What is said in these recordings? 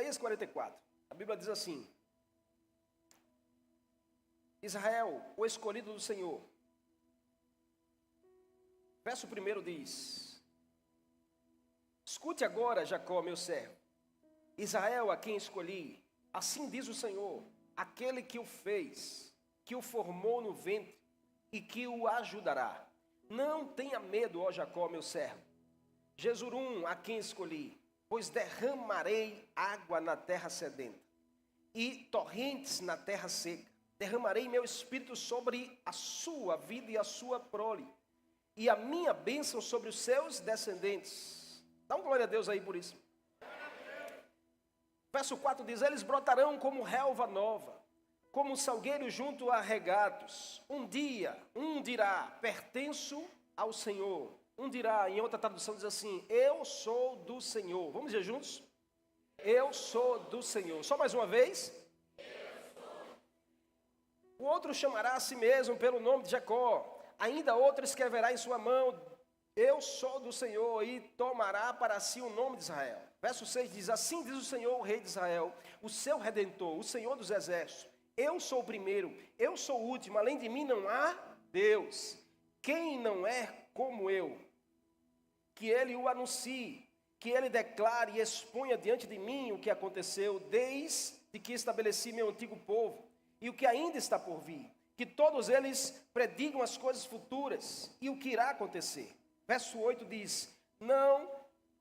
Isaías 44, a Bíblia diz assim: Israel, o escolhido do Senhor. Verso 1 diz: escute agora, Jacó, meu servo, Israel, a quem escolhi, assim diz o Senhor, aquele que o fez, que o formou no ventre e que o ajudará. Não tenha medo, ó Jacó, meu servo, Jesurum, a quem escolhi, pois derramarei água na terra sedenta e torrentes na terra seca. Derramarei meu espírito sobre a sua vida e a sua prole, e a minha bênção sobre os seus descendentes. Dá uma glória a Deus aí por isso. Verso 4 diz: eles brotarão como relva nova, como um salgueiro junto a regatos. Um dia, um dirá, pertenço ao Senhor. Um dirá, em outra tradução diz assim: eu sou do Senhor. Vamos dizer juntos? Eu sou do Senhor. Só mais uma vez. O outro chamará a si mesmo pelo nome de Jacó. Ainda outro escreverá em sua mão: eu sou do Senhor, e tomará para si o nome de Israel. Verso 6 diz: assim diz o Senhor, o rei de Israel, o seu Redentor, o Senhor dos exércitos: eu sou o primeiro, eu sou o último, além de mim não há Deus. Quem não é como eu? Que ele o anuncie, que ele declare e exponha diante de mim o que aconteceu desde que estabeleci meu antigo povo, e o que ainda está por vir. Que todos eles predigam as coisas futuras e o que irá acontecer. Verso 8 diz: não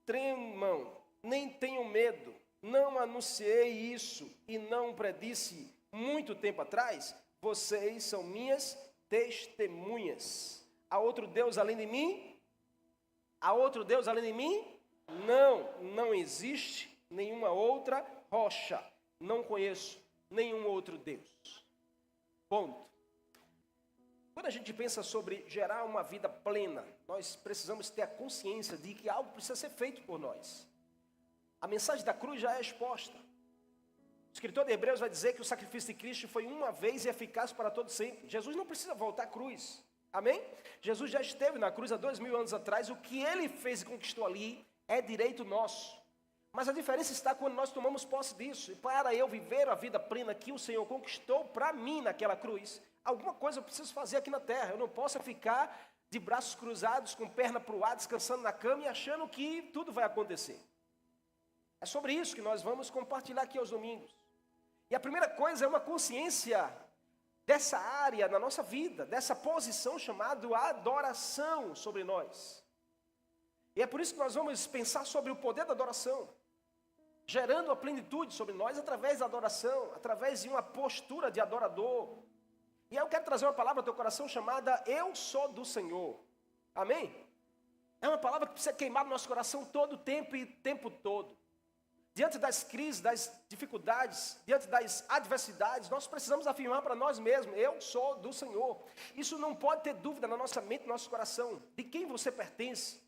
tremam, nem tenham medo. Não anunciei isso e não predisse muito tempo atrás? Vocês são minhas testemunhas. Há outro Deus além de mim? Há outro Deus além de mim? Não existe nenhuma outra rocha. Não conheço nenhum outro Deus. Ponto. Quando a gente pensa sobre gerar uma vida plena, nós precisamos ter a consciência de que algo precisa ser feito por nós. A mensagem da cruz já é exposta. O escritor de Hebreus vai dizer que o sacrifício de Cristo foi uma vez e eficaz para todo sempre. Jesus não precisa voltar à cruz. Amém? Jesus já esteve na cruz há 2000 anos atrás. O que ele fez e conquistou ali é direito nosso. Mas a diferença está quando nós tomamos posse disso. E para eu viver a vida plena que o Senhor conquistou para mim naquela cruz, alguma coisa eu preciso fazer aqui na terra. Eu não posso ficar de braços cruzados, com perna para o ar, descansando na cama e achando que tudo vai acontecer. É sobre isso que nós vamos compartilhar aqui aos domingos. E a primeira coisa é uma consciência dessa área na nossa vida, dessa posição chamada adoração sobre nós. E é por isso que nós vamos pensar sobre o poder da adoração, gerando a plenitude sobre nós através da adoração, através de uma postura de adorador. E aí eu quero trazer uma palavra ao teu coração chamada eu sou do Senhor. Amém? É uma palavra que precisa queimar no nosso coração todo o tempo e tempo todo. Diante das crises, das dificuldades, diante das adversidades, nós precisamos afirmar para nós mesmos: eu sou do Senhor. Isso não pode ter dúvida na nossa mente, no nosso coração, de quem você pertence,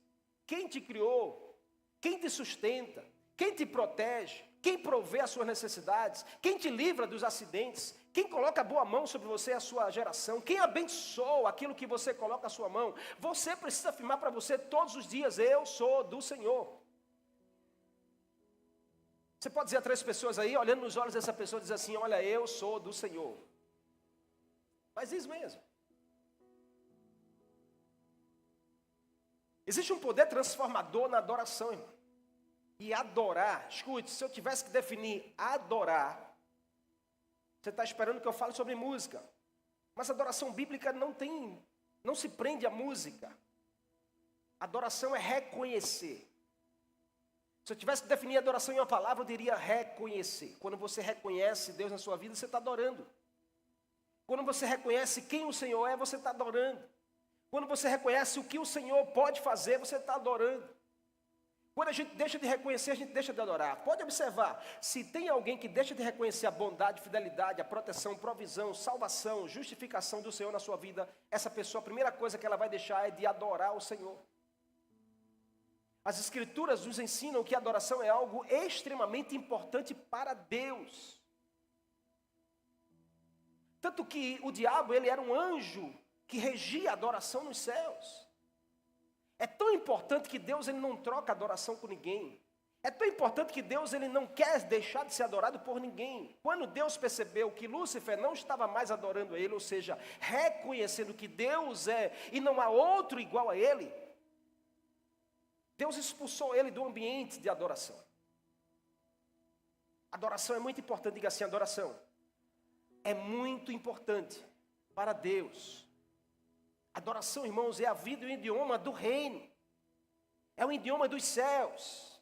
quem te criou, quem te sustenta, quem te protege, quem provê as suas necessidades, quem te livra dos acidentes, quem coloca a boa mão sobre você e a sua geração, quem abençoa aquilo que você coloca a sua mão. Você precisa afirmar para você todos os dias: eu sou do Senhor. Você pode dizer a 3 pessoas aí, olhando nos olhos dessa pessoa, diz assim: olha, eu sou do Senhor. Mas diz mesmo. Existe um poder transformador na adoração, irmão. E adorar, escute, se eu tivesse que definir adorar, você está esperando que eu fale sobre música. Mas a adoração bíblica não se prende à música. Adoração é reconhecer. Se eu tivesse que definir adoração em uma palavra, eu diria reconhecer. Quando você reconhece Deus na sua vida, você está adorando. Quando você reconhece quem o Senhor é, você está adorando. Quando você reconhece o que o Senhor pode fazer, você está adorando. Quando a gente deixa de reconhecer, a gente deixa de adorar. Pode observar, se tem alguém que deixa de reconhecer a bondade, fidelidade, a proteção, provisão, salvação, justificação do Senhor na sua vida, essa pessoa, a primeira coisa que ela vai deixar é de adorar o Senhor. As Escrituras nos ensinam que a adoração é algo extremamente importante para Deus. Tanto que o diabo, ele era um anjo que regia a adoração nos céus. É tão importante que Deus ele não troca adoração com ninguém. É tão importante que Deus ele não quer deixar de ser adorado por ninguém. Quando Deus percebeu que Lúcifer não estava mais adorando a ele, ou seja, reconhecendo que Deus é e não há outro igual a ele, Deus expulsou ele do ambiente de adoração. Adoração é muito importante, diga assim, adoração é muito importante para Deus. Adoração, irmãos, é a vida e o idioma do reino. É o idioma dos céus.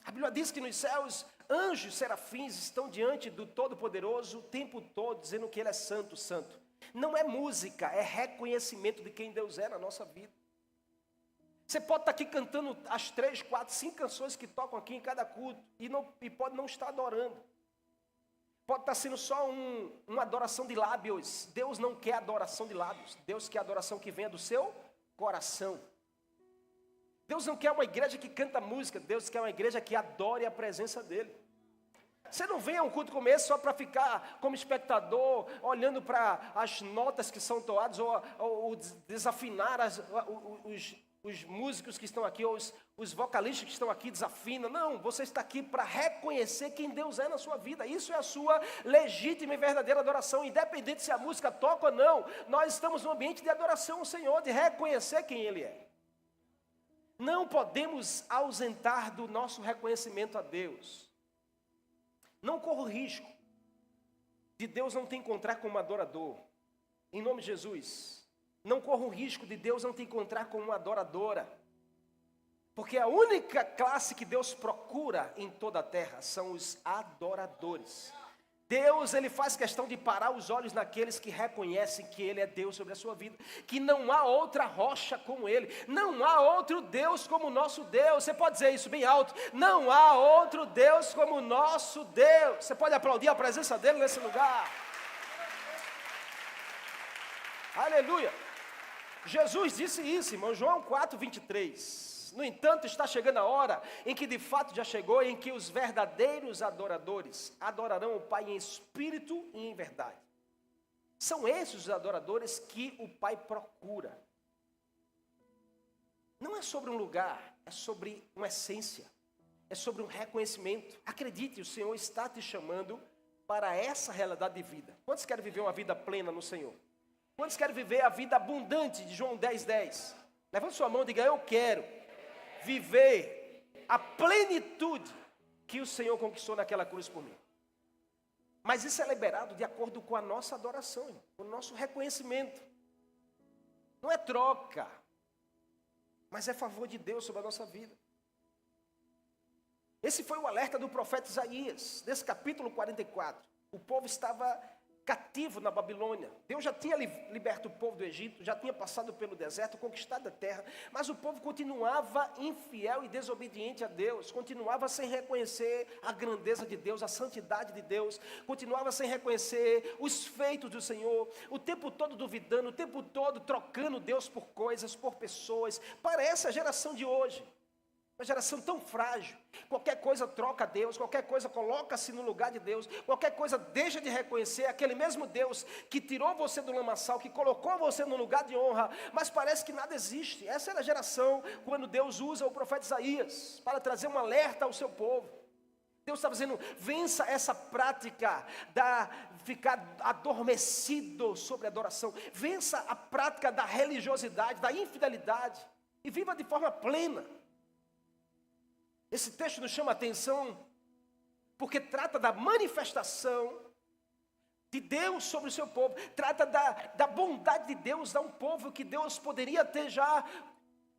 A Bíblia diz que nos céus, anjos, serafins estão diante do Todo-Poderoso o tempo todo, dizendo que Ele é santo, santo. Não é música, é reconhecimento de quem Deus é na nossa vida. Você pode estar aqui cantando as 3, 4, 5 canções que tocam aqui em cada culto e pode não estar adorando. Pode estar sendo só uma adoração de lábios. Deus não quer adoração de lábios. Deus quer adoração que venha do seu coração. Deus não quer uma igreja que canta música. Deus quer uma igreja que adore a presença dEle. Você não vem a um culto começo só para ficar como espectador, olhando para as notas que são toadas, ou desafinar os músicos que estão aqui, ou os vocalistas que estão aqui desafinam. Não, você está aqui para reconhecer quem Deus é na sua vida. Isso é a sua legítima e verdadeira adoração. Independente se a música toca ou não, nós estamos num ambiente de adoração ao Senhor, de reconhecer quem Ele é. Não podemos ausentar do nosso reconhecimento a Deus. Não corra o risco de Deus não te encontrar como adorador. Em nome de Jesus. Não corra o risco de Deus não te encontrar como uma adoradora. Porque a única classe que Deus procura em toda a terra são os adoradores. Deus, Ele faz questão de parar os olhos naqueles que reconhecem que Ele é Deus sobre a sua vida. Que não há outra rocha como Ele. Não há outro Deus como o nosso Deus. Você pode dizer isso bem alto. Não há outro Deus como o nosso Deus. Você pode aplaudir a presença dEle nesse lugar. Aleluia. Jesus disse isso, irmão, João 4, 23. No entanto, está chegando a hora em que de fato já chegou, em que os verdadeiros adoradores adorarão o Pai em espírito e em verdade. São esses os adoradores que o Pai procura. Não é sobre um lugar, é sobre uma essência, é sobre um reconhecimento. Acredite, o Senhor está te chamando para essa realidade de vida. Quantos querem viver uma vida plena no Senhor? Quantos querem viver a vida abundante de João 10, 10? Levante sua mão e diga, eu quero viver a plenitude que o Senhor conquistou naquela cruz por mim. Mas isso é liberado de acordo com a nossa adoração, com o nosso reconhecimento. Não é troca, mas é favor de Deus sobre a nossa vida. Esse foi o alerta do profeta Isaías, nesse capítulo 44. O povo estava cativo na Babilônia. Deus já tinha liberto o povo do Egito, já tinha passado pelo deserto, conquistado a terra, mas o povo continuava infiel e desobediente a Deus, continuava sem reconhecer a grandeza de Deus, a santidade de Deus, continuava sem reconhecer os feitos do Senhor, o tempo todo duvidando, o tempo todo trocando Deus por coisas, por pessoas. Parece a geração de hoje. Uma geração tão frágil, qualquer coisa troca Deus, qualquer coisa coloca-se no lugar de Deus, qualquer coisa deixa de reconhecer aquele mesmo Deus que tirou você do lamaçal, que colocou você no lugar de honra, mas parece que nada existe. Essa era a geração quando Deus usa o profeta Isaías para trazer um alerta ao seu povo. Deus está dizendo, vença essa prática da ficar adormecido sobre a adoração, vença a prática da religiosidade, da infidelidade e viva de forma plena. Esse texto nos chama a atenção porque trata da manifestação de Deus sobre o seu povo. Trata da bondade de Deus a um povo que Deus poderia ter já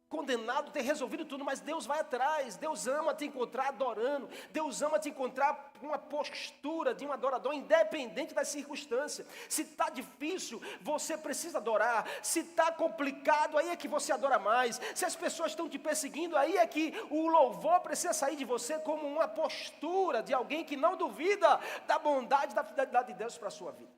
condenado, ter resolvido tudo, mas Deus vai atrás. Deus ama te encontrar adorando. Deus ama te encontrar com uma postura de um adorador independente das circunstâncias. Se está difícil, você precisa adorar. Se está complicado, aí é que você adora mais. Se as pessoas estão te perseguindo, aí é que o louvor precisa sair de você como uma postura de alguém que não duvida da bondade, da fidelidade de Deus para a sua vida.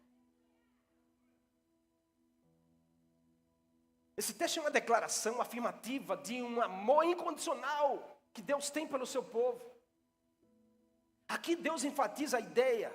Esse texto é uma declaração afirmativa de um amor incondicional que Deus tem pelo seu povo. Aqui Deus enfatiza a ideia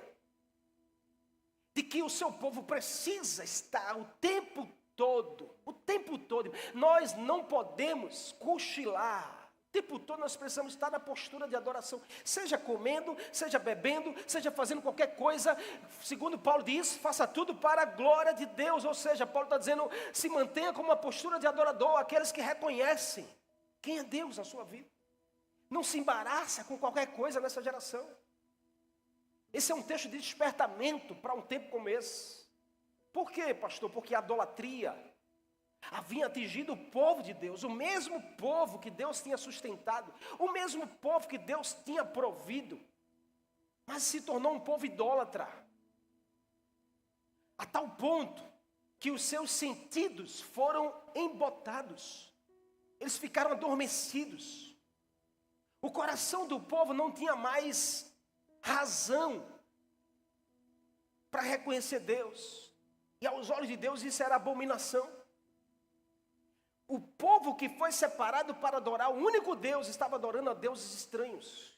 de que o seu povo precisa estar o tempo todo. Nós não podemos cochilar, tempo todo nós precisamos estar na postura de adoração. Seja comendo, seja bebendo, seja fazendo qualquer coisa. Segundo Paulo diz, faça tudo para a glória de Deus. Ou seja, Paulo está dizendo, se mantenha com uma postura de adorador. Aqueles que reconhecem quem é Deus na sua vida. Não se embaraça com qualquer coisa nessa geração. Esse é um texto de despertamento para um tempo como esse. Por quê, pastor? Porque a idolatria havia atingido o povo de Deus, o mesmo povo que Deus tinha sustentado, o mesmo povo que Deus tinha provido, mas se tornou um povo idólatra, a tal ponto que os seus sentidos foram embotados, eles ficaram adormecidos, o coração do povo não tinha mais razão para reconhecer Deus, e aos olhos de Deus isso era abominação. O povo que foi separado para adorar o único Deus, estava adorando a deuses estranhos.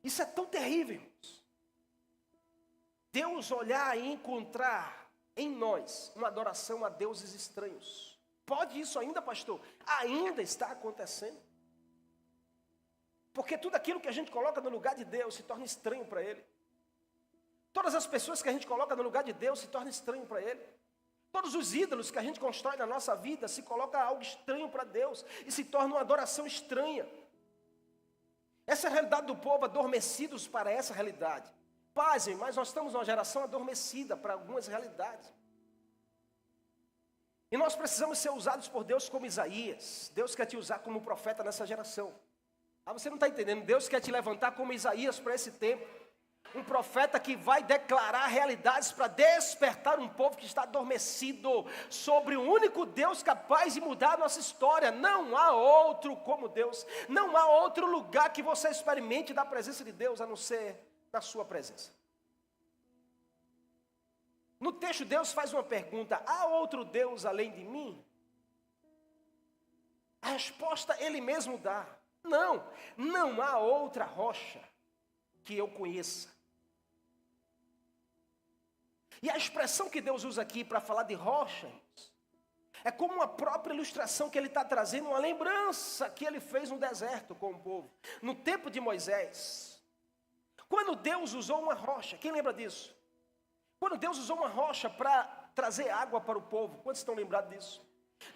Isso é tão terrível, irmãos. Deus olhar e encontrar em nós uma adoração a deuses estranhos. Pode isso ainda, pastor? Ainda está acontecendo. Porque tudo aquilo que a gente coloca no lugar de Deus se torna estranho para Ele. Todas as pessoas que a gente coloca no lugar de Deus se torna estranho para Ele. Todos os ídolos que a gente constrói na nossa vida se coloca algo estranho para Deus e se torna uma adoração estranha. Essa é a realidade do povo, adormecidos para essa realidade. Pasmem, mas nós estamos numa geração adormecida para algumas realidades. E nós precisamos ser usados por Deus como Isaías. Deus quer te usar como profeta nessa geração. Ah, você não está entendendo? Deus quer te levantar como Isaías para esse tempo. Um profeta que vai declarar realidades para despertar um povo que está adormecido sobre o único Deus capaz de mudar a nossa história. Não há outro como Deus. Não há outro lugar que você experimente da presença de Deus a não ser na sua presença. No texto Deus faz uma pergunta: há outro Deus além de mim? A resposta Ele mesmo dá: não, não há outra rocha que eu conheça. E a expressão que Deus usa aqui para falar de rocha é como uma própria ilustração que Ele está trazendo, uma lembrança que Ele fez no deserto com o povo. No tempo de Moisés, quando Deus usou uma rocha, quem lembra disso? Quando Deus usou uma rocha para trazer água para o povo, quantos estão lembrados disso?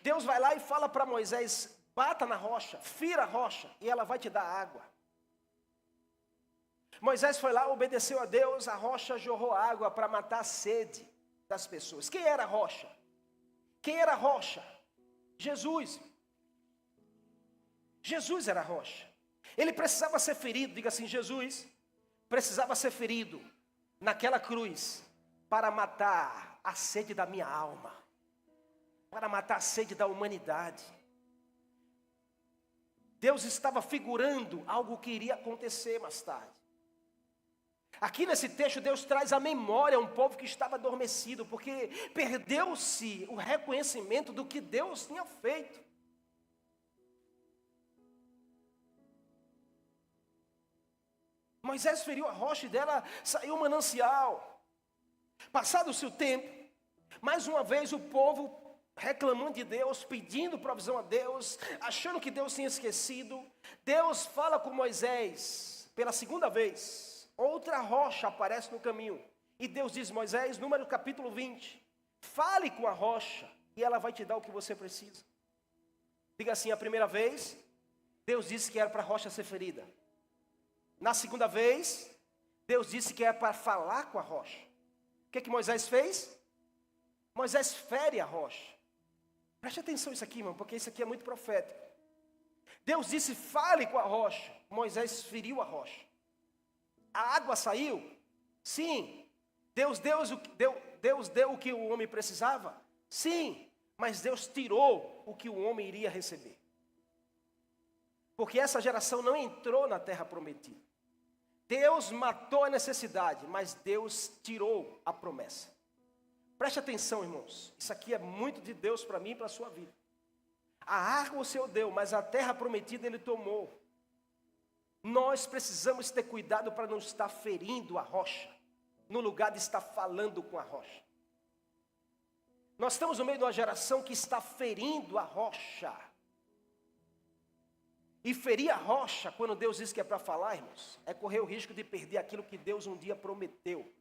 Deus vai lá e fala para Moisés: bata na rocha, fira a rocha e ela vai te dar água. Moisés foi lá, obedeceu a Deus, a rocha jorrou água para matar a sede das pessoas. Quem era a rocha? Quem era a rocha? Jesus. Jesus era a rocha. Ele precisava ser ferido, diga assim, Jesus precisava ser ferido naquela cruz para matar a sede da minha alma, para matar a sede da humanidade. Deus estava figurando algo que iria acontecer mais tarde. Aqui nesse texto Deus traz à memória um povo que estava adormecido, porque perdeu-se o reconhecimento do que Deus tinha feito. Moisés feriu a rocha e dela saiu um manancial. Passado-se o tempo, mais uma vez o povo reclamando de Deus, pedindo provisão a Deus, achando que Deus tinha esquecido. Deus fala com Moisés pela segunda vez. Outra rocha aparece no caminho. E Deus diz: Moisés, número capítulo 20, fale com a rocha e ela vai te dar o que você precisa. Diga assim: a primeira vez, Deus disse que era para a rocha ser ferida. Na segunda vez, Deus disse que era para falar com a rocha. O que Moisés fez? Moisés fere a rocha. Preste atenção nisso aqui, irmão, porque isso aqui é muito profético. Deus disse: fale com a rocha. Moisés feriu a rocha. A água saiu? Sim. Deus deu o que o homem precisava? Sim. Mas Deus tirou o que o homem iria receber. Porque essa geração não entrou na terra prometida. Deus matou a necessidade, mas Deus tirou a promessa. Preste atenção, irmãos. Isso aqui é muito de Deus para mim e para a sua vida. A água o Senhor deu, mas a terra prometida Ele tomou. Nós precisamos ter cuidado para não estar ferindo a rocha, no lugar de estar falando com a rocha. Nós estamos no meio de uma geração que está ferindo a rocha. E ferir a rocha, quando Deus diz que é para falar, irmãos, é correr o risco de perder aquilo que Deus um dia prometeu.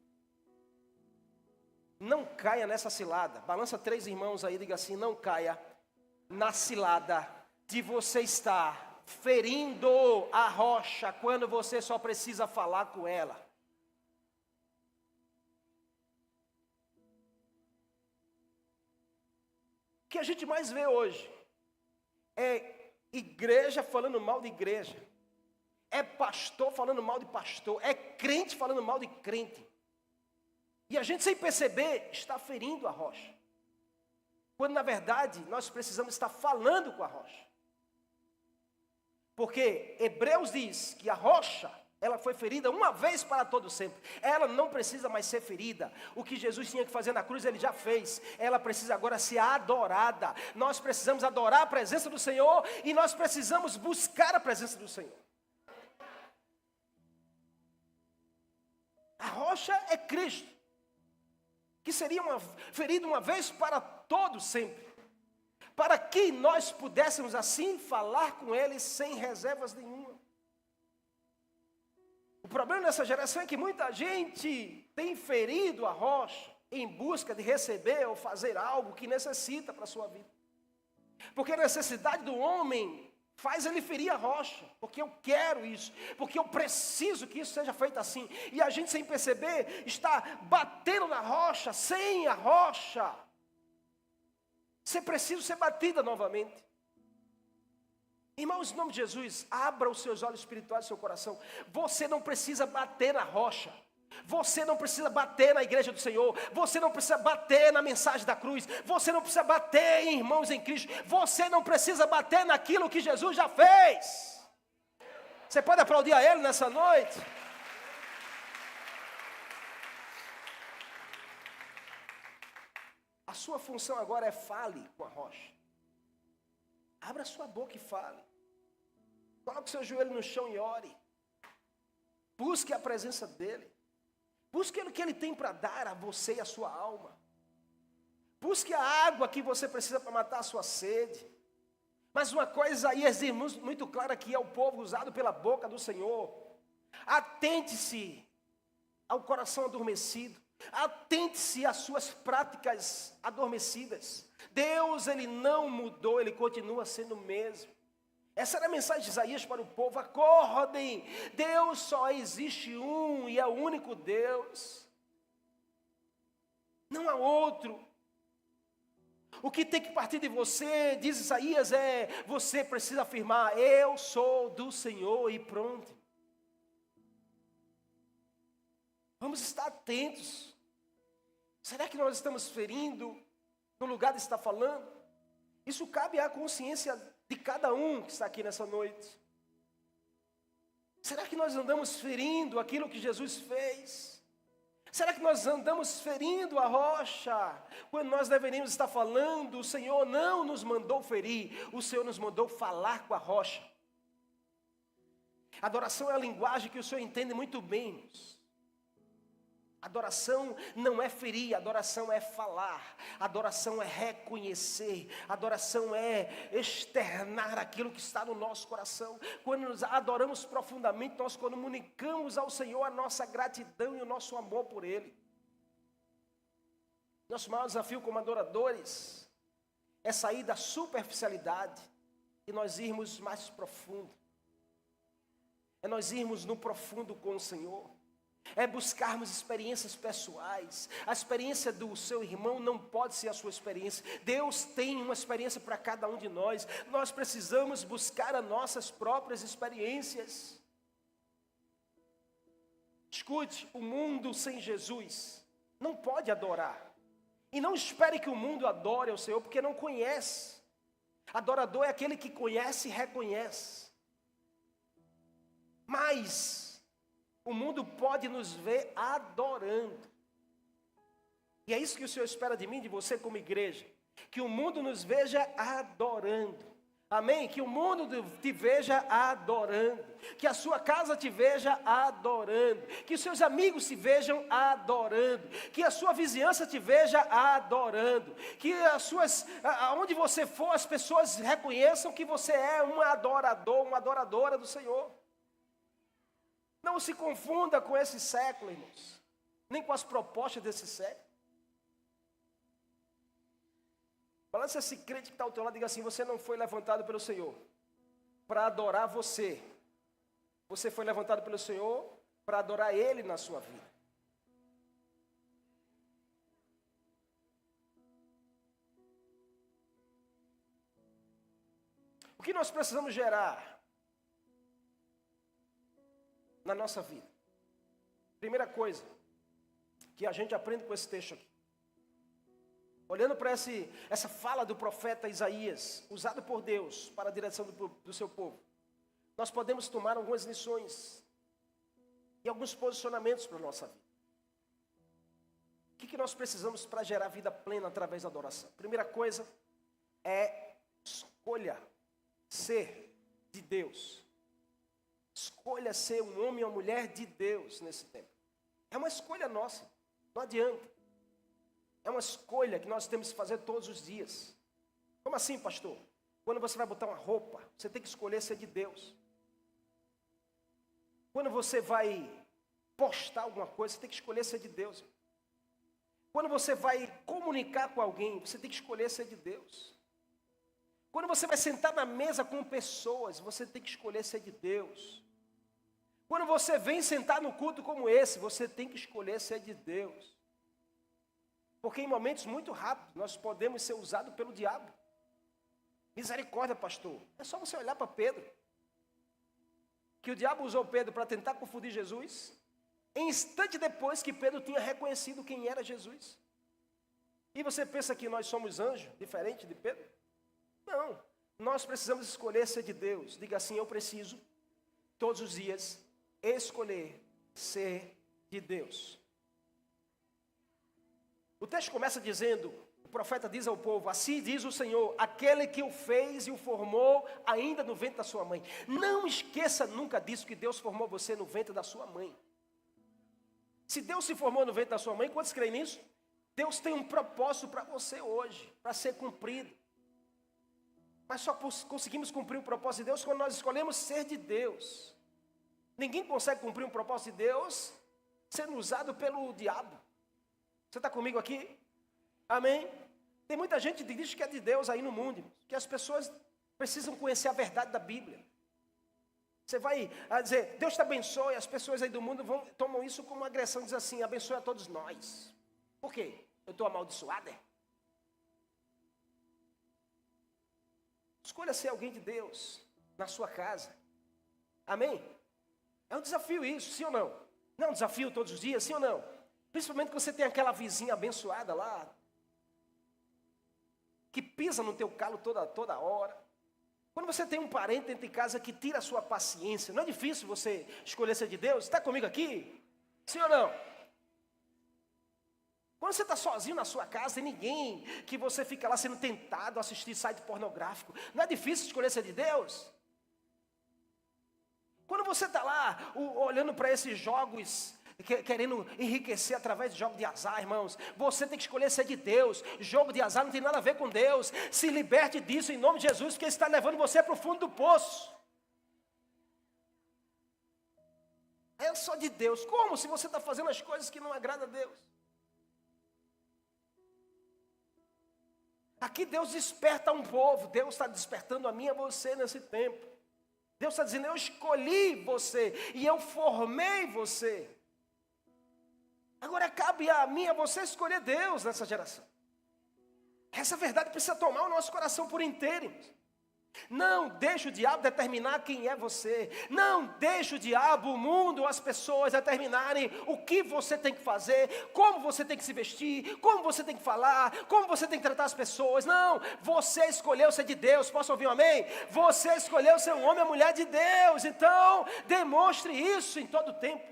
Não caia nessa cilada. Balança 3 irmãos aí, diga assim: não caia na cilada de você estar ferindo a rocha quando você só precisa falar com ela. O que a gente mais vê hoje é igreja falando mal de igreja, é pastor falando mal de pastor, é crente falando mal de crente. E a gente, sem perceber, está ferindo a rocha. Quando na verdade nós precisamos estar falando com a rocha. Porque Hebreus diz que a rocha, ela foi ferida uma vez para todo sempre. Ela não precisa mais ser ferida. O que Jesus tinha que fazer na cruz, Ele já fez. Ela precisa agora ser adorada. Nós precisamos adorar a presença do Senhor e nós precisamos buscar a presença do Senhor. A rocha é Cristo, que seria ferido uma vez para todo sempre. Para que nós pudéssemos assim falar com Ele sem reservas nenhuma. O problema dessa geração é que muita gente tem ferido a rocha em busca de receber ou fazer algo que necessita para a sua vida. Porque a necessidade do homem faz ele ferir a rocha. Porque eu quero isso, porque eu preciso que isso seja feito assim. E a gente, sem perceber, está batendo na rocha, sem a rocha ser preciso ser batida novamente. Irmãos, em nome de Jesus, abra os seus olhos espirituais do seu coração. Você não precisa bater na rocha. Você não precisa bater na igreja do Senhor. Você não precisa bater na mensagem da cruz. Você não precisa bater em irmãos em Cristo. Você não precisa bater naquilo que Jesus já fez. Você pode aplaudir a Ele nessa noite? A sua função agora é fale com a rocha. Abra sua boca e fale. Coloque seu joelho no chão e ore. Busque a presença dEle. Busque o que Ele tem para dar a você e a sua alma. Busque a água que você precisa para matar a sua sede. Mas uma coisa aí é muito clara, que é o povo usado pela boca do Senhor. Atente-se ao coração adormecido. Atente-se às suas práticas adormecidas. Deus, Ele não mudou, Ele continua sendo o mesmo. Essa era a mensagem de Isaías para o povo: acordem, Deus só existe um e é o único Deus. Não há outro. O que tem que partir de você, diz Isaías, você precisa afirmar: eu sou do Senhor, e pronto. Vamos estar atentos. Será que nós estamos ferindo no lugar de estar falando? Isso cabe à consciência de cada um que está aqui nessa noite. Será que nós andamos ferindo aquilo que Jesus fez? Será que nós andamos ferindo a rocha, quando nós deveríamos estar falando? O Senhor não nos mandou ferir, o Senhor nos mandou falar com a rocha. Adoração é a linguagem que o Senhor entende muito bem, irmãos. Adoração não é ferir, adoração é falar, adoração é reconhecer, adoração é externar aquilo que está no nosso coração. Quando nos adoramos profundamente, nós comunicamos ao Senhor a nossa gratidão e o nosso amor por Ele. Nosso maior desafio como adoradores é sair da superficialidade e nós irmos mais profundo. É nós irmos no profundo com o Senhor. É buscarmos experiências pessoais. A experiência do seu irmão não pode ser a sua experiência. Deus tem uma experiência para cada um de nós. Nós precisamos buscar as nossas próprias experiências. Escute, o mundo sem Jesus não pode adorar. E não espere que o mundo adore ao Senhor, porque não conhece. Adorador é aquele que conhece e reconhece. Mas o mundo pode nos ver adorando. E é isso que o Senhor espera de mim, de você como igreja. Que o mundo nos veja adorando. Amém? Que o mundo te veja adorando. Que a sua casa te veja adorando. Que os seus amigos te vejam adorando. Que a sua vizinhança te veja adorando. Que aonde você for, as pessoas reconheçam que você é um adorador, uma adoradora do Senhor. Não se confunda com esse século, irmãos. Nem com as propostas desse século. Balança esse crente que está ao teu lado e diga assim: você não foi levantado pelo Senhor para adorar você. Você foi levantado pelo Senhor para adorar Ele na sua vida. O que nós precisamos gerar na nossa vida? Primeira coisa que a gente aprende com esse texto aqui. Olhando para essa fala do profeta Isaías, usado por Deus para a direção do seu povo, nós podemos tomar algumas lições e alguns posicionamentos para a nossa vida. O que nós precisamos para gerar vida plena através da adoração? Primeira coisa é escolha ser de Deus. Escolha ser um homem ou uma mulher de Deus nesse tempo. É uma escolha nossa, não adianta. É uma escolha que nós temos que fazer todos os dias. Como assim, pastor? Quando você vai botar uma roupa, você tem que escolher ser de Deus. Quando você vai postar alguma coisa, você tem que escolher ser de Deus. Quando você vai comunicar com alguém, você tem que escolher ser de Deus. Quando você vai sentar na mesa com pessoas, você tem que escolher ser de Deus. Quando você vem sentar no culto como esse, você tem que escolher ser de Deus. Porque em momentos muito rápidos, nós podemos ser usados pelo diabo. Misericórdia, pastor. É só você olhar para Pedro. Que o diabo usou Pedro para tentar confundir Jesus. Em instante depois que Pedro tinha reconhecido quem era Jesus. E você pensa que nós somos anjos, diferente de Pedro? Não. Nós precisamos escolher ser de Deus. Diga assim: eu preciso, todos os dias, escolher ser de Deus. O texto começa dizendo, o profeta diz ao povo: assim diz o Senhor, aquele que o fez e o formou ainda no ventre da sua mãe. Não esqueça nunca disso, que Deus formou você no ventre da sua mãe. Se Deus se formou no ventre da sua mãe, quantos creem nisso? Deus tem um propósito para você hoje, para ser cumprido. Mas só conseguimos cumprir o propósito de Deus quando nós escolhemos ser de Deus. Ninguém consegue cumprir um propósito de Deus sendo usado pelo diabo. Você está comigo aqui? Amém? Tem muita gente que diz que é de Deus aí no mundo, que as pessoas precisam conhecer a verdade da Bíblia. Você vai dizer, Deus te abençoe, as pessoas aí do mundo tomam isso como uma agressão, diz assim: abençoe a todos nós. Por quê? Eu estou amaldiçoada? Escolha ser alguém de Deus na sua casa. Amém? É um desafio isso, sim ou não? Não é um desafio todos os dias, sim ou não? Principalmente quando você tem aquela vizinha abençoada lá, que pisa no teu calo toda hora. Quando você tem um parente dentro de casa que tira a sua paciência, não é difícil você escolher ser de Deus? Está comigo aqui? Sim ou não? Quando você está sozinho na sua casa, tem ninguém, que você fica lá sendo tentado a assistir site pornográfico, não é difícil escolher ser de Deus? Quando você está lá olhando para esses jogos, querendo enriquecer através de jogo de azar, irmãos, você tem que escolher ser de Deus. Jogo de azar não tem nada a ver com Deus. Se liberte disso em nome de Jesus, porque Ele está levando você para o fundo do poço. É só de Deus. Como? Se você está fazendo as coisas que não agradam a Deus. Aqui Deus desperta um povo. Deus está despertando a mim e a você nesse tempo. Deus está dizendo: eu escolhi você e eu formei você. Agora cabe a mim e a você escolher Deus nessa geração. Essa verdade precisa tomar o nosso coração por inteiro. Não deixe o diabo determinar quem é você. Não deixe o diabo, o mundo, as pessoas determinarem o que você tem que fazer, como você tem que se vestir, como você tem que falar, como você tem que tratar as pessoas. Não, você escolheu ser de Deus. Posso ouvir um amém? Você escolheu ser um homem ou mulher de Deus. Então, demonstre isso em todo o tempo.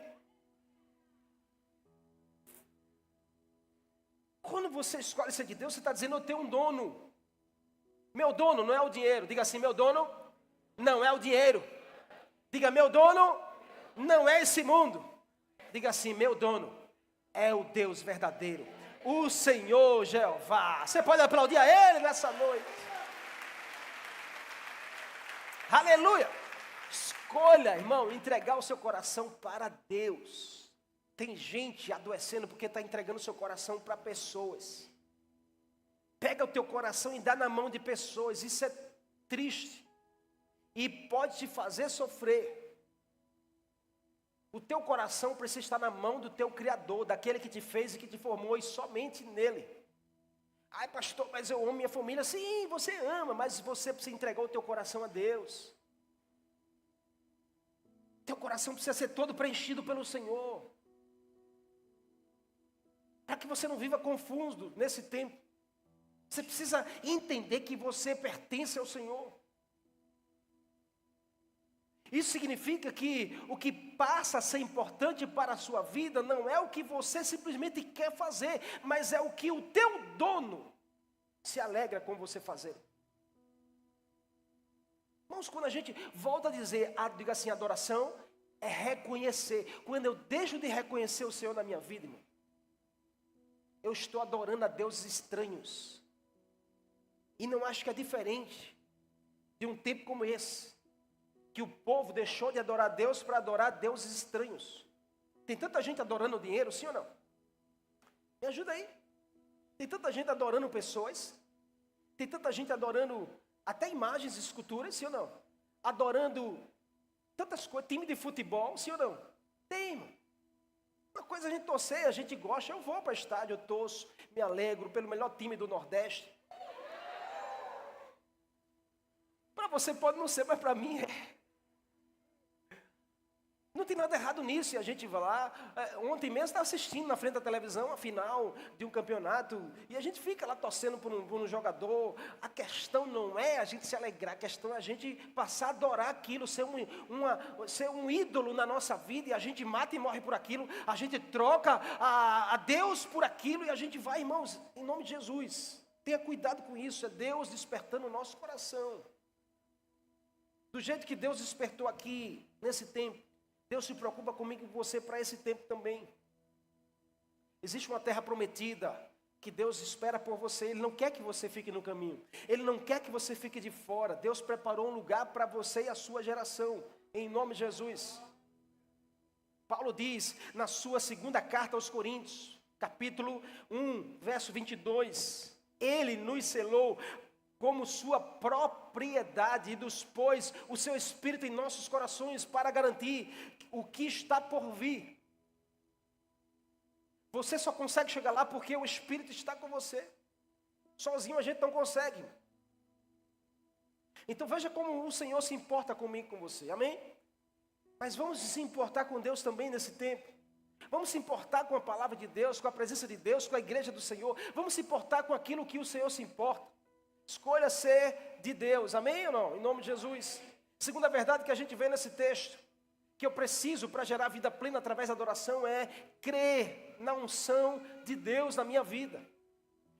Quando você escolhe ser de Deus, você está dizendo: eu tenho um dono. Meu dono não é o dinheiro. Diga assim, meu dono não é o dinheiro. Diga, meu dono não é esse mundo. Diga assim, meu dono é o Deus verdadeiro, o Senhor Jeová. Você pode aplaudir a Ele nessa noite. Aleluia. Escolha, irmão, entregar o seu coração para Deus. Tem gente adoecendo porque está entregando o seu coração para pessoas. Pega o teu coração e dá na mão de pessoas. Isso é triste. E pode te fazer sofrer. O teu coração precisa estar na mão do teu Criador, daquele que te fez e que te formou, e somente nele. Ai, pastor, mas eu amo minha família. Sim, você ama, mas você precisa entregar o teu coração a Deus. Teu coração precisa ser todo preenchido pelo Senhor. Para que você não viva confuso nesse tempo. Você precisa entender que você pertence ao Senhor. Isso significa que o que passa a ser importante para a sua vida não é o que você simplesmente quer fazer, mas é o que o teu dono se alegra com você fazer. Irmãos, quando a gente volta a dizer, diga assim, adoração é reconhecer. Quando eu deixo de reconhecer o Senhor na minha vida, irmão, eu estou adorando a deuses estranhos. E não acho que é diferente de um tempo como esse, que o povo deixou de adorar a Deus para adorar deuses estranhos. Tem tanta gente adorando o dinheiro, sim ou não? Me ajuda aí. Tem tanta gente adorando pessoas. Tem tanta gente adorando até imagens e esculturas, sim ou não? Adorando tantas coisas, time de futebol, sim ou não? Tem, irmão. Uma coisa a gente torcer, a gente gosta, eu vou para o estádio, eu torço, me alegro pelo melhor time do Nordeste. Para você pode não ser, mas para mim é. Não tem nada errado nisso, e a gente vai lá. Ontem mesmo estava assistindo na frente da televisão a final de um campeonato, e a gente fica lá torcendo por um jogador. A questão não é a gente se alegrar, a questão é a gente passar a adorar aquilo, ser um ídolo na nossa vida, e a gente mata e morre por aquilo, a gente troca a Deus por aquilo, e a gente vai, irmãos, em nome de Jesus, tenha cuidado com isso, é Deus despertando o nosso coração. Do jeito que Deus despertou aqui, nesse tempo, Deus se preocupa comigo e com você para esse tempo também. Existe uma terra prometida que Deus espera por você. Ele não quer que você fique no caminho. Ele não quer que você fique de fora. Deus preparou um lugar para você e a sua geração. Em nome de Jesus. Paulo diz na sua segunda carta aos Coríntios, capítulo 1, verso 22. Ele nos selou como sua propriedade e nos pôs o seu Espírito em nossos corações para garantir o que está por vir. Você só consegue chegar lá porque o Espírito está com você. Sozinho a gente não consegue. Então veja como o Senhor se importa comigo e com você, amém? Mas vamos se importar com Deus também nesse tempo. Vamos se importar com a palavra de Deus, com a presença de Deus, com a igreja do Senhor. Vamos se importar com aquilo que o Senhor se importa. Escolha ser de Deus, amém ou não? Em nome de Jesus. Segunda verdade que a gente vê nesse texto, que eu preciso para gerar vida plena através da adoração, é crer na unção de Deus na minha vida.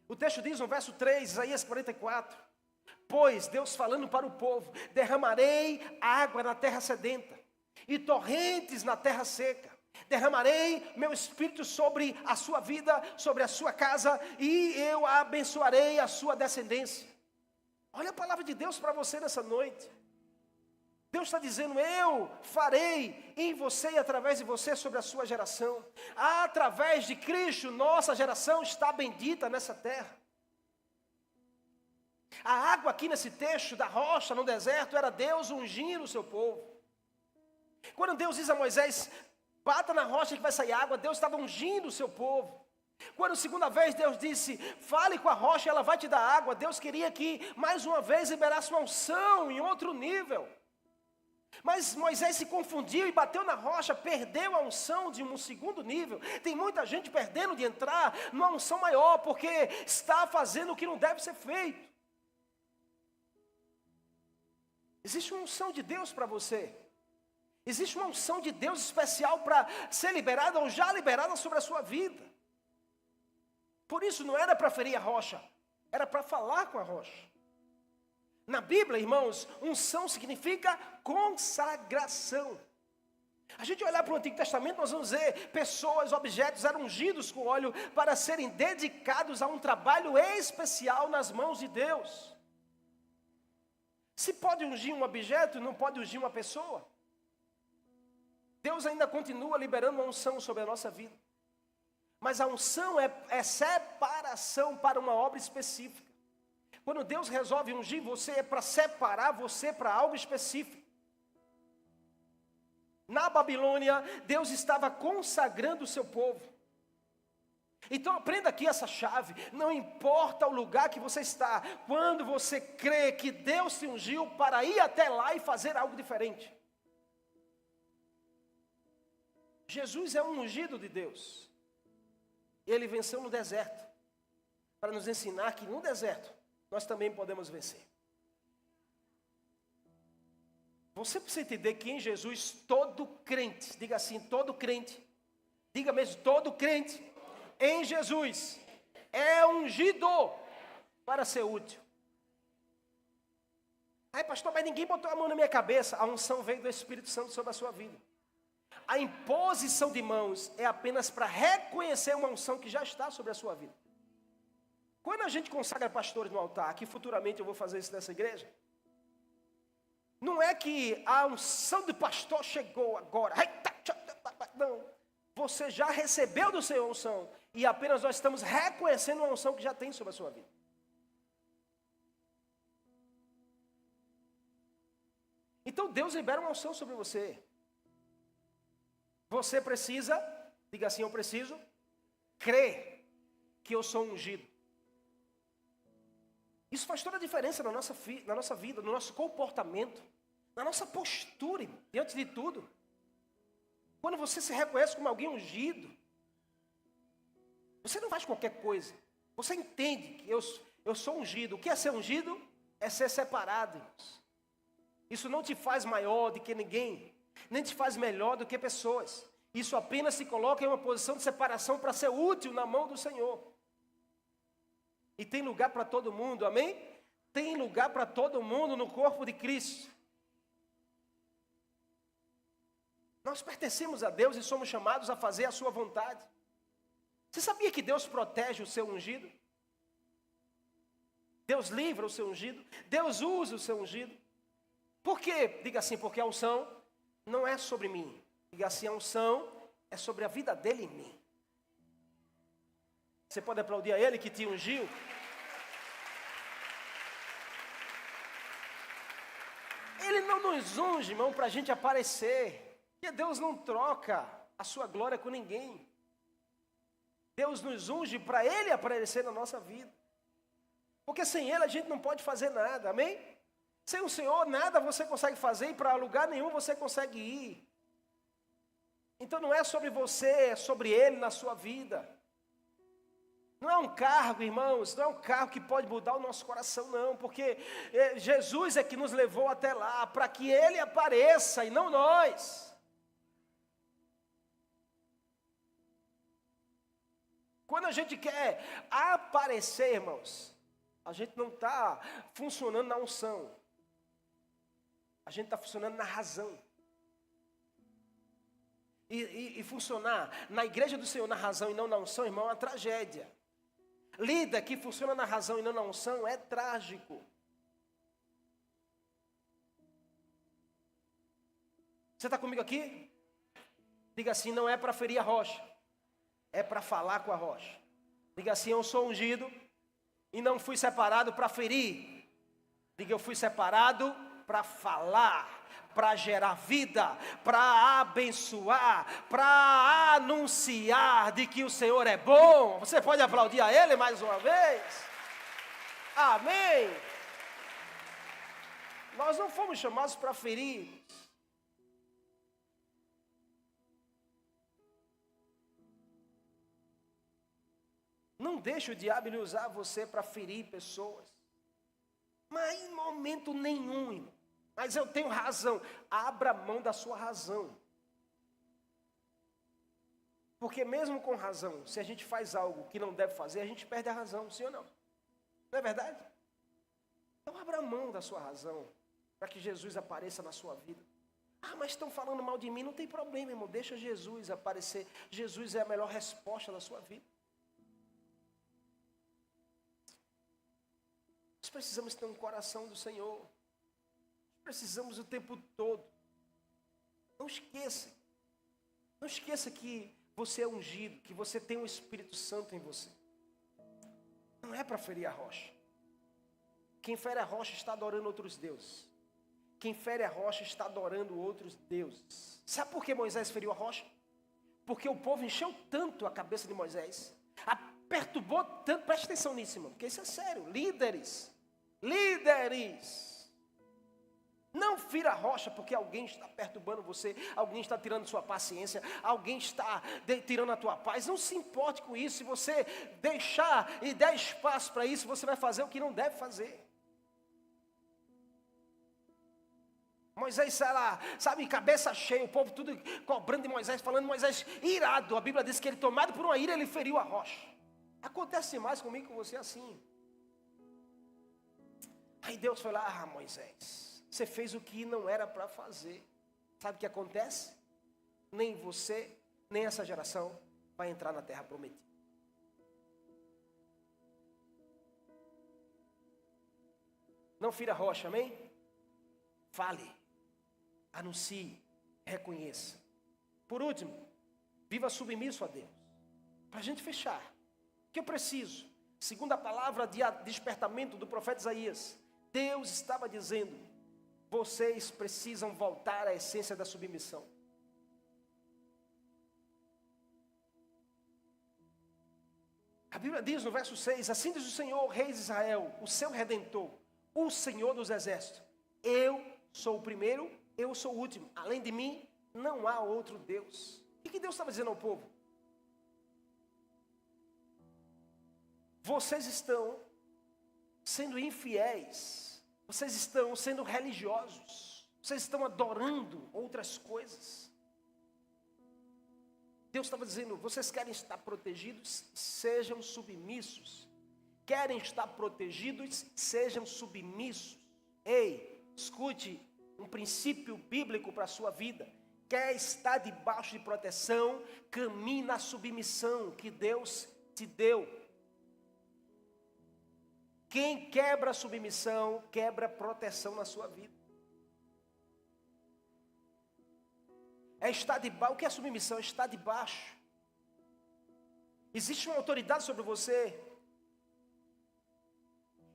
O texto diz no verso 3, Isaías 44, pois, Deus falando para o povo, derramarei água na terra sedenta, e torrentes na terra seca. Derramarei meu Espírito sobre a sua vida, sobre a sua casa, e eu abençoarei a sua descendência. Olha a palavra de Deus para você nessa noite. Deus está dizendo, eu farei em você e através de você sobre a sua geração. Através de Cristo, nossa geração está bendita nessa terra. A água aqui nesse texto da rocha no deserto era Deus ungindo o seu povo. Quando Deus diz a Moisés, bata na rocha que vai sair água, Deus estava ungindo o seu povo. Quando a segunda vez Deus disse, fale com a rocha, ela vai te dar água, Deus queria que mais uma vez liberasse uma unção em outro nível. Mas Moisés se confundiu e bateu na rocha, perdeu a unção de um segundo nível. Tem muita gente perdendo de entrar numa unção maior, porque está fazendo o que não deve ser feito. Existe uma unção de Deus para você. Existe uma unção de Deus especial para ser liberada ou já liberada sobre a sua vida. Por isso não era para ferir a rocha, era para falar com a rocha. Na Bíblia, irmãos, unção significa consagração. A gente olhar para o Antigo Testamento, nós vamos ver pessoas, objetos eram ungidos com óleo para serem dedicados a um trabalho especial nas mãos de Deus. Se pode ungir um objeto, não pode ungir uma pessoa. Deus ainda continua liberando a unção sobre a nossa vida. Mas a unção é separação para uma obra específica. Quando Deus resolve ungir você, é para separar você para algo específico. Na Babilônia, Deus estava consagrando o seu povo. Então aprenda aqui essa chave. Não importa o lugar que você está, quando você crê que Deus te ungiu para ir até lá e fazer algo diferente. Jesus é um ungido de Deus. Ele venceu no deserto, para nos ensinar que no deserto nós também podemos vencer. Você precisa entender que em Jesus todo crente, diga assim, todo crente, diga mesmo, todo crente em Jesus é ungido para ser útil. Ai, pastor, mas ninguém botou a mão na minha cabeça. A unção veio do Espírito Santo sobre a sua vida. A imposição de mãos é apenas para reconhecer uma unção que já está sobre a sua vida. Quando a gente consagra pastores no altar, que futuramente eu vou fazer isso nessa igreja, não é que a unção do pastor chegou agora. Não. Você já recebeu do Senhor a unção. E apenas nós estamos reconhecendo uma unção que já tem sobre a sua vida. Então Deus libera uma unção sobre você. Você precisa, diga assim, eu preciso crer que eu sou ungido. Isso faz toda a diferença na nossa vida, no nosso comportamento, na nossa postura, diante de tudo. Quando você se reconhece como alguém ungido, você não faz qualquer coisa. Você entende que eu sou ungido. O que é ser ungido? É ser separado, irmãos. Isso não te faz maior do que ninguém, nem te faz melhor do que pessoas. Isso apenas se coloca em uma posição de separação para ser útil na mão do Senhor. E tem lugar para todo mundo, amém? Tem lugar para todo mundo no corpo de Cristo. Nós pertencemos a Deus e somos chamados a fazer a sua vontade. Você sabia que Deus protege o seu ungido? Deus livra o seu ungido? Deus usa o seu ungido? Por quê? Diga assim, porque a unção não é sobre mim. Diga assim, a unção é sobre a vida dele em mim. Você pode aplaudir a ele que te ungiu? Ele não nos unge, irmão, para a gente aparecer. Porque Deus não troca a sua glória com ninguém. Deus nos unge para ele aparecer na nossa vida. Porque sem ele a gente não pode fazer nada, amém? Sem o Senhor nada você consegue fazer e para lugar nenhum você consegue ir. Então não é sobre você, é sobre ele na sua vida. Não é um cargo, irmãos, não é um cargo que pode mudar o nosso coração, não. Porque Jesus é que nos levou até lá, para que ele apareça e não nós. Quando a gente quer aparecer, irmãos, a gente não está funcionando na unção. A gente está funcionando na razão. E funcionar na igreja do Senhor na razão e não na unção, irmão, é uma tragédia. Líder que funciona na razão e não na unção é trágico. Você está comigo aqui? Diga assim, não é para ferir a rocha, é para falar com a rocha. Diga assim, eu sou ungido e não fui separado para ferir. Diga, eu fui separado para falar, para gerar vida, para abençoar, para anunciar de que o Senhor é bom. Você pode aplaudir a Ele mais uma vez? Amém. Nós não fomos chamados para ferir. Não deixe o diabo ele usar você para ferir pessoas. Mas em momento nenhum, irmão. Mas eu tenho razão. Abra mão da sua razão. Porque mesmo com razão, se a gente faz algo que não deve fazer, a gente perde a razão, sim ou não? Não é verdade? Então abra mão da sua razão para que Jesus apareça na sua vida. Ah, mas estão falando mal de mim, não tem problema, irmão. Deixa Jesus aparecer. Jesus é a melhor resposta da sua vida. Nós precisamos ter um coração do Senhor. Precisamos o tempo todo. Não esqueça. Não esqueça que você é ungido, que você tem o Espírito Santo em você. Não é para ferir a rocha. Quem fere a rocha está adorando outros deuses. Quem fere a rocha está adorando outros deuses. Sabe por que Moisés feriu a rocha? Porque o povo encheu tanto a cabeça de Moisés, perturbou tanto, preste atenção nisso, irmão, porque isso é sério. Líderes, não fira a rocha porque alguém está perturbando você, alguém está tirando sua paciência, alguém está tirando a tua paz. Não se importe com isso. Se você deixar e der espaço para isso, você vai fazer o que não deve fazer. Moisés sai lá, sabe, cabeça cheia, o povo tudo cobrando de Moisés, falando Moisés irado. A Bíblia diz que ele, tomado por uma ira, ele feriu a rocha. Acontece mais comigo com você assim. Aí Deus foi lá, Moisés, você fez o que não era para fazer. Sabe o que acontece? Nem você, nem essa geração vai entrar na terra prometida. Não fira a rocha, amém? Fale, anuncie, reconheça. Por último, viva submisso a Deus. Para a gente fechar, o que eu preciso? Segundo a palavra de despertamento do profeta Isaías, Deus estava dizendo: vocês precisam voltar à essência da submissão. A Bíblia diz no verso 6, assim diz o Senhor, Rei de Israel, o seu Redentor, o Senhor dos Exércitos: eu sou o primeiro, eu sou o último, além de mim não há outro Deus. O que Deus estava dizendo ao povo? Vocês estão sendo infiéis, vocês estão sendo religiosos, vocês estão adorando outras coisas. Deus estava dizendo: vocês querem estar protegidos? Sejam submissos. Querem estar protegidos? Sejam submissos. Ei, escute um princípio bíblico para a sua vida. Quer estar debaixo de proteção? Caminhe na submissão que Deus te deu. Quem quebra a submissão, quebra a proteção na sua vida. É estar debaixo. O que é submissão? É estar debaixo. Existe uma autoridade sobre você.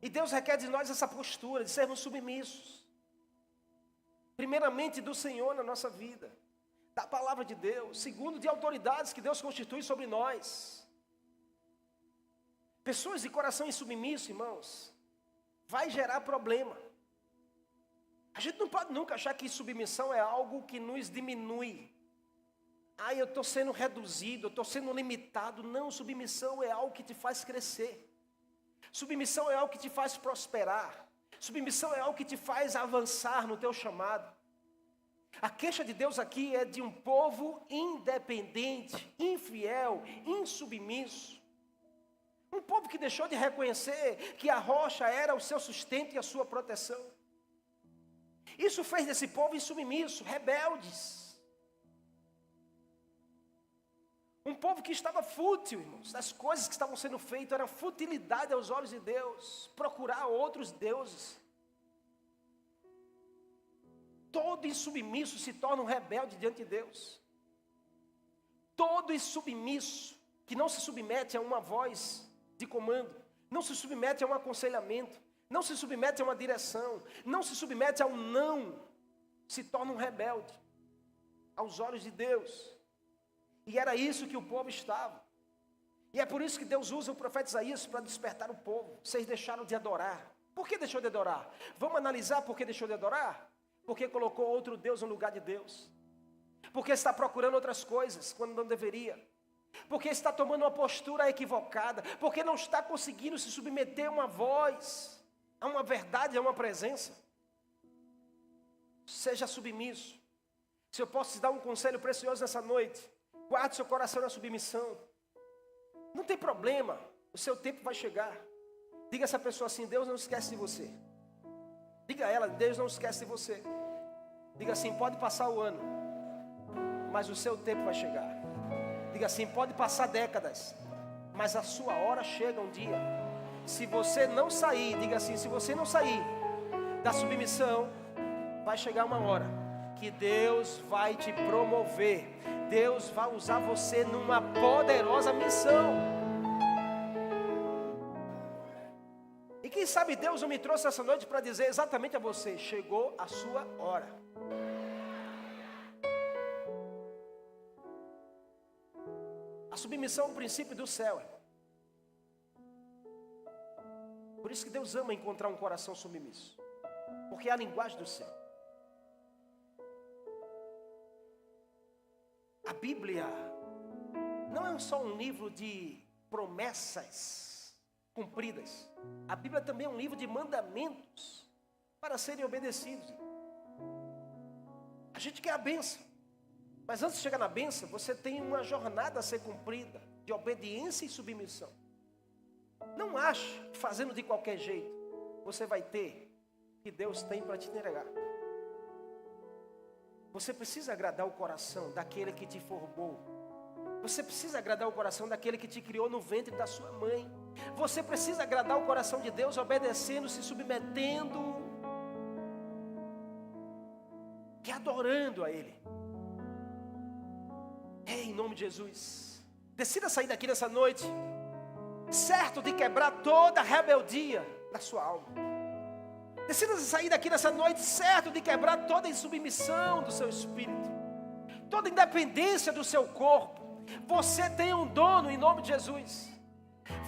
E Deus requer de nós essa postura, de sermos submissos. Primeiramente do Senhor na nossa vida, da palavra de Deus. Segundo, de autoridades que Deus constitui sobre nós. Pessoas de coração insubmisso, irmãos, vai gerar problema. A gente não pode nunca achar que submissão é algo que nos diminui. Ah, eu estou sendo reduzido, eu estou sendo limitado. Não, submissão é algo que te faz crescer. Submissão é algo que te faz prosperar. Submissão é algo que te faz avançar no teu chamado. A queixa de Deus aqui é de um povo independente, infiel, insubmisso. Um povo que deixou de reconhecer que a rocha era o seu sustento e a sua proteção. Isso fez desse povo insubmisso, rebeldes. Um povo que estava fútil, irmãos. As coisas que estavam sendo feitas eram futilidade aos olhos de Deus. Procurar outros deuses. Todo insubmisso se torna um rebelde diante de Deus. Todo insubmisso que não se submete a uma voz de comando, não se submete a um aconselhamento, não se submete a uma direção, não se submete a um não, se torna um rebelde aos olhos de Deus. E era isso que o povo estava. E é por isso que Deus usa o profeta Isaías para despertar o povo. Vocês deixaram de adorar. Por que deixou de adorar? Vamos analisar por que deixou de adorar? Porque colocou outro Deus no lugar de Deus. Porque está procurando outras coisas quando não deveria. Porque está tomando uma postura equivocada. Porque não está conseguindo se submeter a uma voz, a uma verdade, a uma presença. Seja submisso. Se eu posso te dar um conselho precioso nessa noite, guarde seu coração na submissão. Não tem problema, o seu tempo vai chegar. Diga a essa pessoa assim: Deus não esquece de você. Diga a ela, Deus não esquece de você. Diga assim, pode passar o ano, mas o seu tempo vai chegar. Diga assim, pode passar décadas, mas a sua hora chega um dia. Se você não sair, diga assim, se você não sair da submissão, vai chegar uma hora que Deus vai te promover. Deus vai usar você numa poderosa missão. E quem sabe Deus não me trouxe essa noite para dizer exatamente a você: chegou a sua hora. A submissão é um princípio do céu. Por isso que Deus ama encontrar um coração submisso, porque é a linguagem do céu. A Bíblia não é só um livro de promessas cumpridas. A Bíblia também é um livro de mandamentos para serem obedecidos. A gente quer a bênção, mas antes de chegar na bênção, você tem uma jornada a ser cumprida de obediência e submissão. Não ache que fazendo de qualquer jeito você vai ter o que Deus tem para te entregar. Você precisa agradar o coração daquele que te formou. Você precisa agradar o coração daquele que te criou no ventre da sua mãe. Você precisa agradar o coração de Deus obedecendo, se submetendo e adorando a Ele. Em nome de Jesus, decida sair daqui nessa noite certo de quebrar toda a rebeldia da sua alma. Decida sair daqui nessa noite certo de quebrar toda a insubmissão do seu espírito, toda a independência do seu corpo. Você tem um dono em nome de Jesus.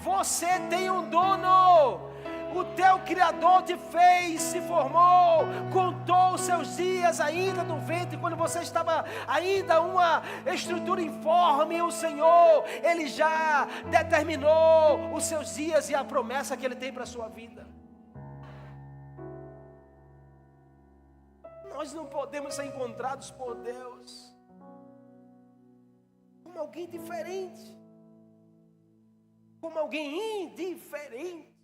Você tem um dono. O teu Criador te fez, se formou, contou os seus dias ainda no ventre, quando você estava ainda uma estrutura informe. O Senhor, Ele já determinou os seus dias e a promessa que Ele tem para a sua vida. Nós não podemos ser encontrados por Deus como alguém diferente, como alguém indiferente.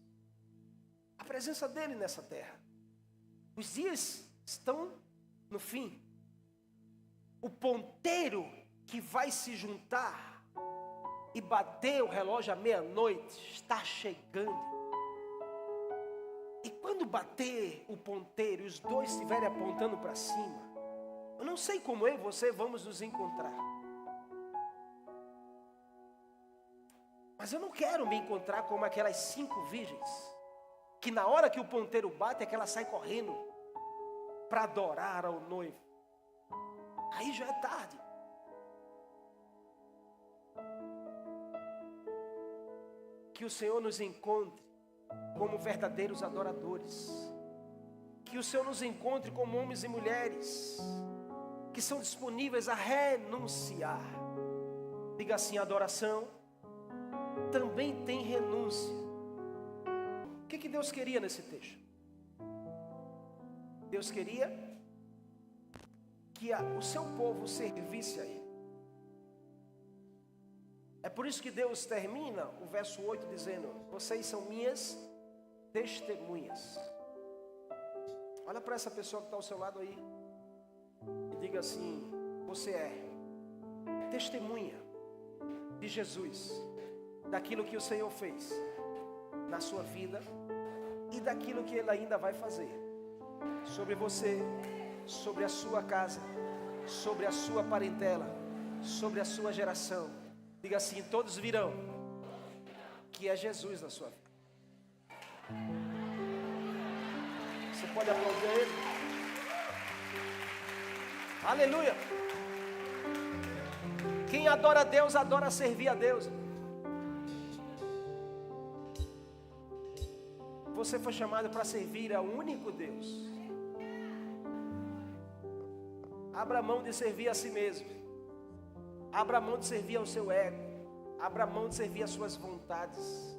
A presença dele nessa terra. Os dias estão no fim. O ponteiro que vai se juntar e bater o relógio à meia-noite está chegando. E quando bater o ponteiro e os dois estiverem apontando para cima, eu não sei como eu e você vamos nos encontrar. Mas eu não quero me encontrar como aquelas 5 virgens que na hora que o ponteiro bate é que ela sai correndo para adorar ao noivo. Aí já é tarde. Que o Senhor nos encontre como verdadeiros adoradores. Que o Senhor nos encontre como homens e mulheres que são disponíveis a renunciar. Diga assim: adoração também tem renúncia. O que Deus queria nesse texto? Deus queria que o seu povo servisse a Ele. É por isso que Deus termina o verso 8 dizendo: vocês são minhas testemunhas. Olha para essa pessoa que está ao seu lado aí e diga assim: você é testemunha de Jesus, daquilo que o Senhor fez na sua vida e daquilo que Ele ainda vai fazer sobre você, sobre a sua casa, sobre a sua parentela, sobre a sua geração. Diga assim: todos virão que é Jesus na sua vida. Você pode aplaudir Ele? Aleluia! Quem adora a Deus, adora servir a Deus. Você foi chamado para servir ao único Deus. Abra mão de servir a si mesmo. Abra mão de servir ao seu ego. Abra mão de servir às suas vontades.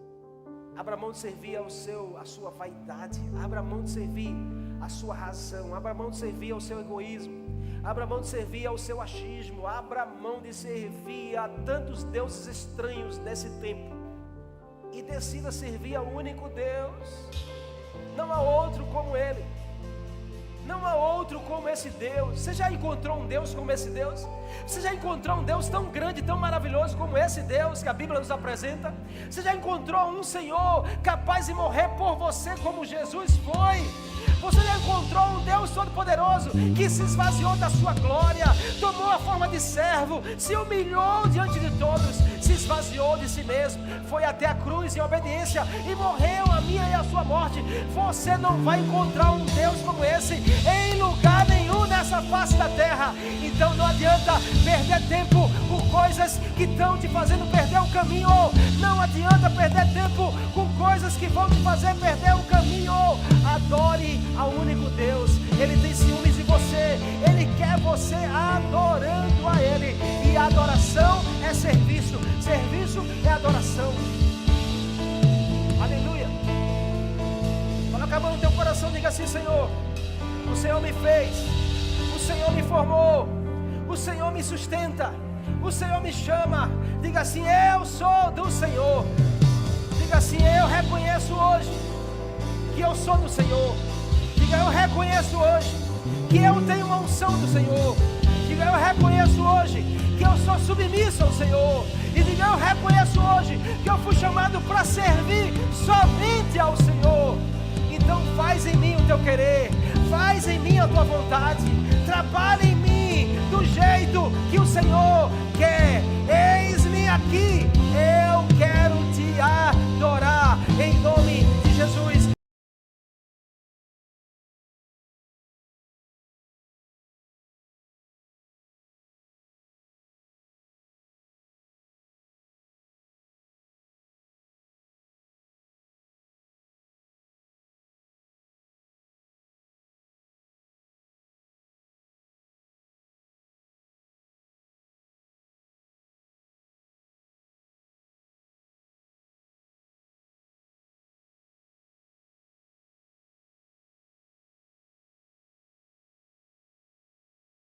Abra mão de servir à sua vaidade. Abra mão de servir à sua razão. Abra mão de servir ao seu egoísmo. Abra mão de servir ao seu achismo. Abra mão de servir a tantos deuses estranhos nesse tempo. E decida servir ao único Deus. Não há outro como Ele. Não há outro como esse Deus. Você já encontrou um Deus como esse Deus? Você já encontrou um Deus tão grande, tão maravilhoso como esse Deus que a Bíblia nos apresenta? Você já encontrou um Senhor capaz de morrer por você como Jesus foi? Você já encontrou um Deus todo-poderoso que se esvaziou da sua glória, tomou a forma de servo, se humilhou diante de todos, se esvaziou de si mesmo, foi até a cruz em obediência e morreu a minha e a sua morte? Você não vai encontrar um Deus como esse em lugar nenhum nessa face da terra. Então não adianta perder tempo com coisas que estão te fazendo perder o caminho. Não adianta perder tempo com coisas que vão te fazer perder o caminho. Adore ao único Deus. Ele tem ciúmes de você. Ele quer você adorando a Ele. E a adoração é serviço. Serviço é adoração. Aleluia. Coloca a mão no teu coração e diga assim: Senhor, o Senhor me fez, o Senhor me formou, o Senhor me sustenta, o Senhor me chama. Diga assim: eu sou do Senhor. Diga assim: eu reconheço hoje que eu sou do Senhor. Diga: eu reconheço hoje que eu tenho uma unção do Senhor. Diga: eu reconheço hoje que eu sou submisso ao Senhor. E diga: eu reconheço hoje que eu fui chamado para servir somente ao Senhor. Então faz em mim o teu querer, faz em mim a tua vontade, trabalha em mim do jeito que o Senhor quer. Eis-me aqui,